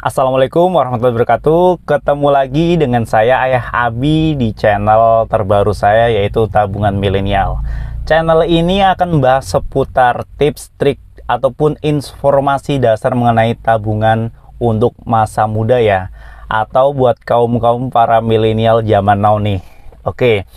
Assalamualaikum warahmatullahi wabarakatuh. Ketemu lagi dengan saya Ayah Abi di channel terbaru saya, yaitu Tabungan Milenial. Channel ini akan membahas seputar tips, trik ataupun informasi dasar mengenai tabungan untuk masa muda ya, atau buat kaum-kaum para milenial zaman now nih. Oke,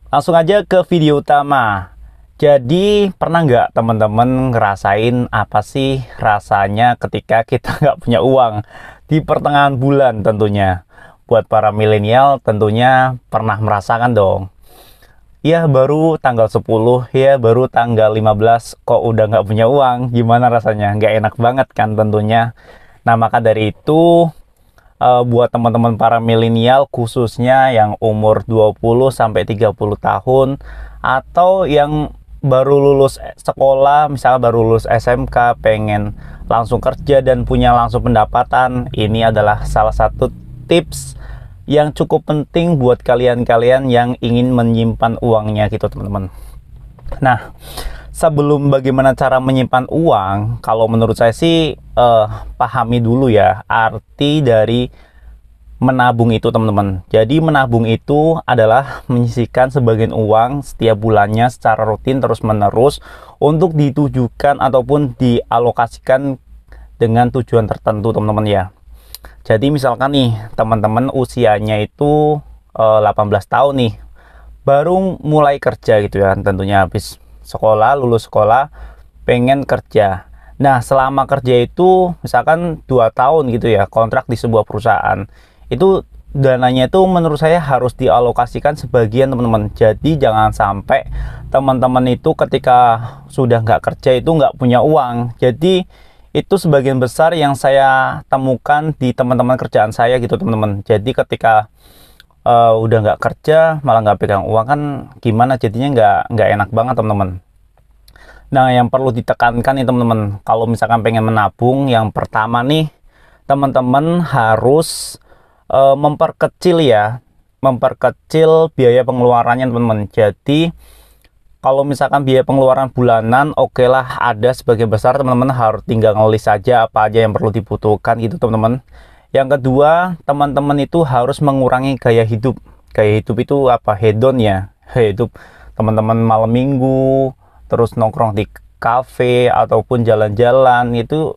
langsung aja ke video utama. Jadi pernah nggak teman-teman ngerasain apa sih rasanya ketika kita nggak punya uang di pertengahan bulan tentunya. Buat para milenial tentunya pernah merasakan dong. Ya baru tanggal 10, ya baru tanggal 15 kok udah nggak punya uang. Gimana rasanya? Nggak enak banget kan tentunya. Nah maka dari itu buat teman-teman para milenial khususnya yang umur 20-30 tahun atau yang baru lulus sekolah, misalnya baru lulus SMK, pengen langsung kerja dan punya langsung pendapatan, ini adalah salah satu tips yang cukup penting buat kalian-kalian yang ingin menyimpan uangnya gitu teman-teman. Nah, sebelum bagaimana cara menyimpan uang, kalau menurut saya sih pahami dulu ya arti dari menabung itu teman-teman. Jadi menabung itu adalah menyisihkan sebagian uang setiap bulannya secara rutin terus menerus untuk ditujukan ataupun dialokasikan dengan tujuan tertentu teman-teman ya. Jadi misalkan nih teman-teman usianya itu 18 tahun nih, baru mulai kerja gitu ya, tentunya habis sekolah, lulus sekolah, pengen kerja. Nah selama kerja itu misalkan 2 tahun gitu ya, kontrak di sebuah perusahaan, itu dananya itu menurut saya harus dialokasikan sebagian teman-teman. Jadi jangan sampai teman-teman itu ketika sudah nggak kerja itu nggak punya uang. Jadi itu sebagian besar yang saya temukan di teman-teman kerjaan saya gitu teman-teman. Jadi ketika udah nggak kerja malah nggak pegang uang kan gimana, jadinya nggak enak banget teman-teman. Nah yang perlu ditekankan nih teman-teman, kalau misalkan pengen menabung, yang pertama nih teman-teman harus memperkecil biaya pengeluarannya teman-teman. Jadi kalau misalkan biaya pengeluaran bulanan, oke lah ada sebagian besar teman-teman harus tinggal ngelis saja apa aja yang perlu dibutuhkan gitu teman-teman. Yang kedua, teman-teman itu harus mengurangi gaya hidup. Gaya hidup itu apa? Hedon ya. Hidup teman-teman malam minggu terus nongkrong di kafe ataupun jalan-jalan, itu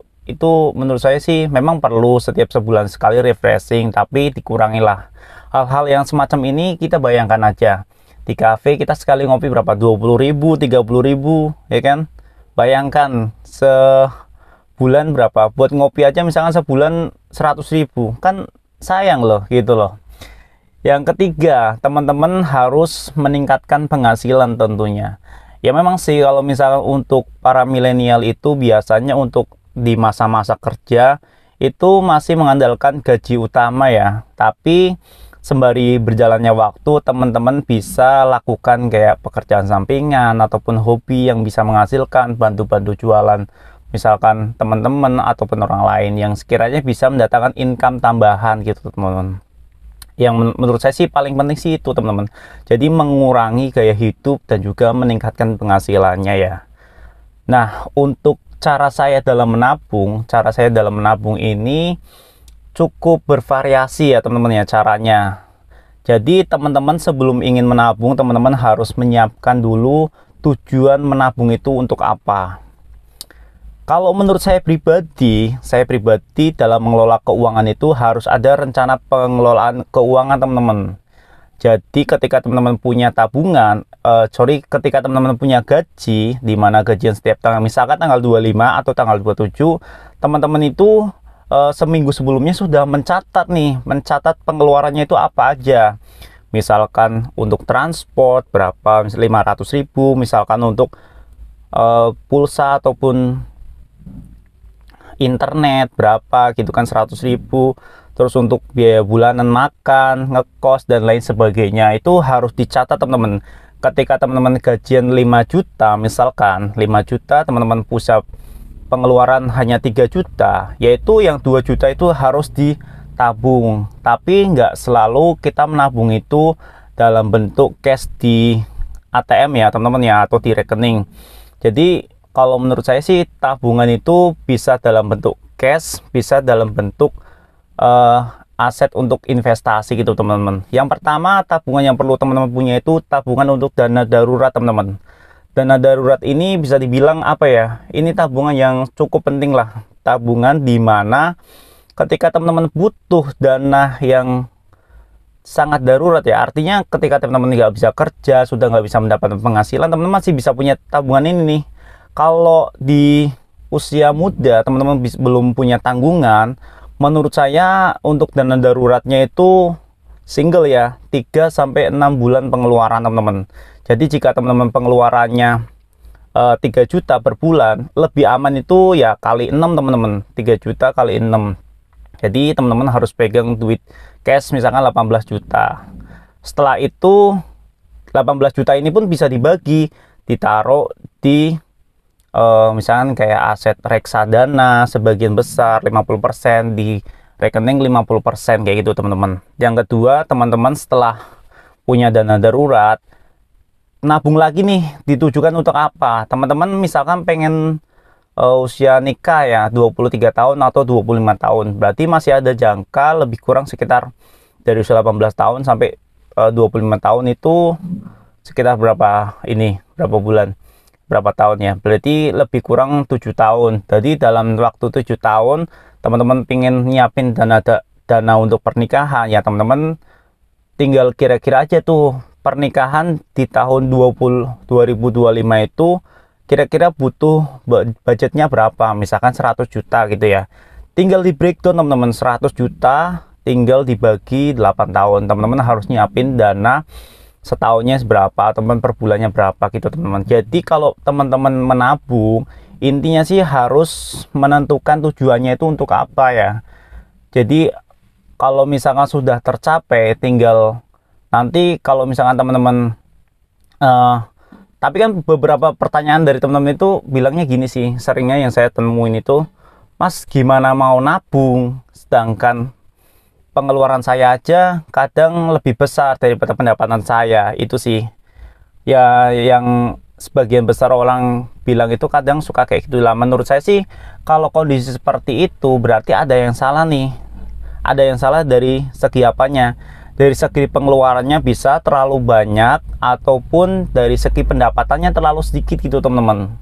menurut saya sih memang perlu setiap sebulan sekali refreshing, tapi dikurangilah. Hal-hal yang semacam ini kita bayangkan aja, di kafe kita sekali ngopi berapa, 20.000, 30.000 ya kan. Bayangkan sebulan berapa buat ngopi aja, misalkan sebulan 100.000, kan sayang loh gitu loh. Yang ketiga, teman-teman harus meningkatkan penghasilan tentunya. Ya memang sih kalau misalkan untuk para milenial itu biasanya untuk di masa-masa kerja itu masih mengandalkan gaji utama ya, tapi sembari berjalannya waktu teman-teman bisa lakukan kayak pekerjaan sampingan ataupun hobi yang bisa menghasilkan, bantu-bantu jualan misalkan teman-teman ataupun orang lain yang sekiranya bisa mendatangkan income tambahan gitu teman-teman. Yang menurut saya sih paling penting sih itu teman-teman, jadi mengurangi gaya hidup dan juga meningkatkan penghasilannya ya. Nah untuk cara saya dalam menabung ini cukup bervariasi ya teman-teman ya caranya. Jadi teman-teman sebelum ingin menabung, teman-teman harus menyiapkan dulu tujuan menabung itu untuk apa. Kalau menurut saya pribadi dalam mengelola keuangan itu harus ada rencana pengelolaan keuangan teman-teman. Jadi ketika teman-teman punya tabungan, ketika teman-teman punya gaji, di mana gajian setiap tanggal, misalkan tanggal 25 atau tanggal 27, teman-teman itu seminggu sebelumnya sudah mencatat pengeluarannya itu apa aja. Misalkan untuk transport berapa, 500.000, misalkan untuk pulsa ataupun internet berapa gitu kan, 100.000. Terus untuk biaya bulanan makan, ngekos dan lain sebagainya itu harus dicatat teman-teman. Ketika teman-teman gajian 5 juta, misalkan 5 juta teman-teman punya pengeluaran hanya 3 juta, yaitu yang 2 juta itu harus ditabung. Tapi nggak selalu kita menabung itu dalam bentuk cash di ATM ya teman-teman ya, atau di rekening. Jadi kalau menurut saya sih tabungan itu bisa dalam bentuk cash, bisa dalam bentuk aset untuk investasi gitu teman-teman. Yang pertama, tabungan yang perlu teman-teman punya itu tabungan untuk dana darurat teman-teman. Dana darurat ini bisa dibilang apa ya, ini tabungan yang cukup penting lah. Tabungan di mana ketika teman-teman butuh dana yang sangat darurat ya, artinya ketika teman-teman nggak bisa kerja, sudah nggak bisa mendapatkan penghasilan, teman-teman masih bisa punya tabungan ini nih. Kalau di usia muda teman-teman belum punya tanggungan, menurut saya untuk dana daruratnya itu single ya, 3-6 bulan pengeluaran teman-teman. Jadi jika teman-teman pengeluarannya 3 juta per bulan, lebih aman itu ya kali 6 teman-teman. 3 juta kali 6. Jadi teman-teman harus pegang duit cash misalkan 18 juta. Setelah itu 18 juta ini pun bisa dibagi, ditaruh di misalkan kayak aset reksadana sebagian besar 50%, di rekening 50% kayak gitu teman-teman. Yang kedua, teman-teman setelah punya dana darurat, nabung lagi nih ditujukan untuk apa? Teman-teman misalkan pengen usia nikah ya 23 tahun atau 25 tahun, berarti masih ada jangka lebih kurang sekitar dari usia 18 tahun sampai 25 tahun itu sekitar berapa bulan, berapa tahun ya, berarti lebih kurang 7 tahun. Jadi dalam waktu 7 tahun teman-teman pingin nyiapin dana untuk pernikahan ya, teman-teman tinggal kira-kira aja tuh pernikahan di tahun 2025 itu kira-kira butuh budgetnya berapa, misalkan 100 juta gitu ya. Tinggal di breakdown teman-teman, 100 juta tinggal dibagi 8 tahun. Teman-teman harus nyiapin dana setahunnya berapa, teman per bulannya berapa gitu teman-teman. Jadi kalau teman-teman menabung, intinya sih harus menentukan tujuannya itu untuk apa ya. Jadi kalau misalkan sudah tercapai, tinggal nanti kalau misalkan teman-teman tapi kan beberapa pertanyaan dari teman-teman itu bilangnya gini sih, seringnya yang saya temuin itu, Mas gimana mau nabung sedangkan pengeluaran saya aja kadang lebih besar daripada pendapatan saya. Itu sih ya yang sebagian besar orang bilang itu kadang suka kayak gitu lah. Menurut saya sih kalau kondisi seperti itu berarti ada yang salah nih. Ada yang salah dari segi apanya? Dari segi pengeluarannya bisa terlalu banyak, ataupun dari segi pendapatannya terlalu sedikit gitu teman-teman.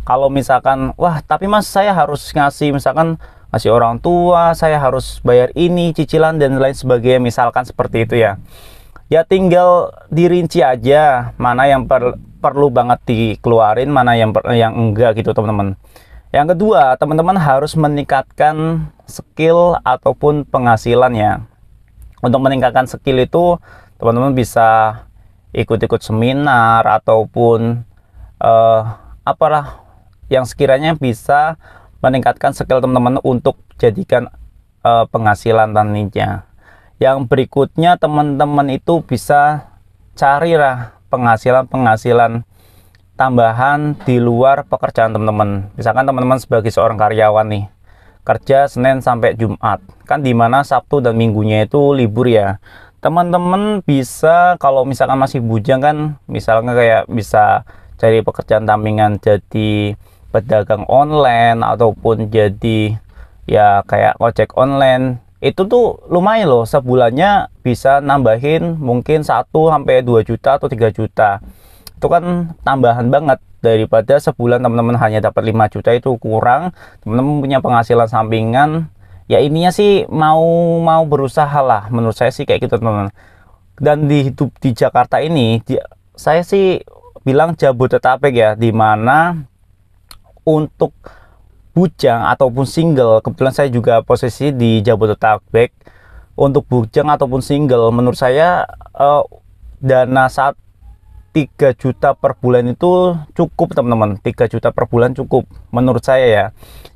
Kalau misalkan, wah tapi Mas saya harus ngasih, misalkan ngasih orang tua, saya harus bayar ini, cicilan dan lain sebagainya, misalkan seperti itu ya. Ya tinggal dirinci aja mana yang perlu banget dikeluarin, mana yang enggak gitu teman-teman. Yang kedua, teman-teman harus meningkatkan skill ataupun penghasilannya. Untuk meningkatkan skill itu teman-teman bisa ikut-ikut seminar ataupun apalah yang sekiranya bisa meningkatkan skill teman-teman untuk jadikan penghasilan nantinya. Yang berikutnya teman-teman itu bisa carilah penghasilan tambahan di luar pekerjaan teman-teman. Misalkan teman-teman sebagai seorang karyawan nih, kerja Senin sampai Jumat, kan dimana Sabtu dan Minggunya itu libur ya. Teman-teman bisa, kalau misalkan masih bujang kan, misalnya kayak bisa cari pekerjaan sampingan jadi pedagang online ataupun jadi ya kayak ojek online. Itu tuh lumayan loh, sebulannya bisa nambahin mungkin 1-2 juta atau 3 juta. Itu kan tambahan banget daripada sebulan teman-teman hanya dapat 5 juta, itu kurang. Teman-teman punya penghasilan sampingan ya, ininya sih mau berusaha lah, menurut saya sih kayak gitu teman-teman. Dan hidup di Jakarta ini saya sih bilang Jabodetabek ya, dimana untuk bujang ataupun single, kebetulan saya juga posisi di Jabodetabek. Untuk bujang ataupun single menurut saya dana saat 3 juta per bulan itu cukup teman-teman. 3 juta per bulan cukup menurut saya ya.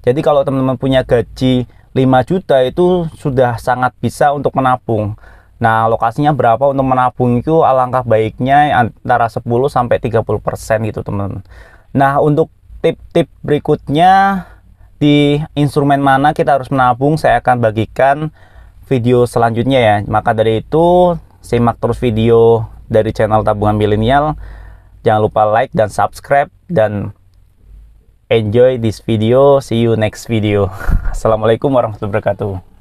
Jadi kalau teman-teman punya gaji 5 juta itu sudah sangat bisa untuk menabung. Nah lokasinya berapa untuk menabung itu alangkah baiknya antara 10-30% gitu teman-teman. Nah untuk tip-tip berikutnya di instrumen mana kita harus menabung, saya akan bagikan video selanjutnya ya. Maka dari itu simak terus video dari channel Tabungan Milenial. Jangan lupa like dan subscribe, dan enjoy this video. See you next video. Assalamualaikum warahmatullahi wabarakatuh.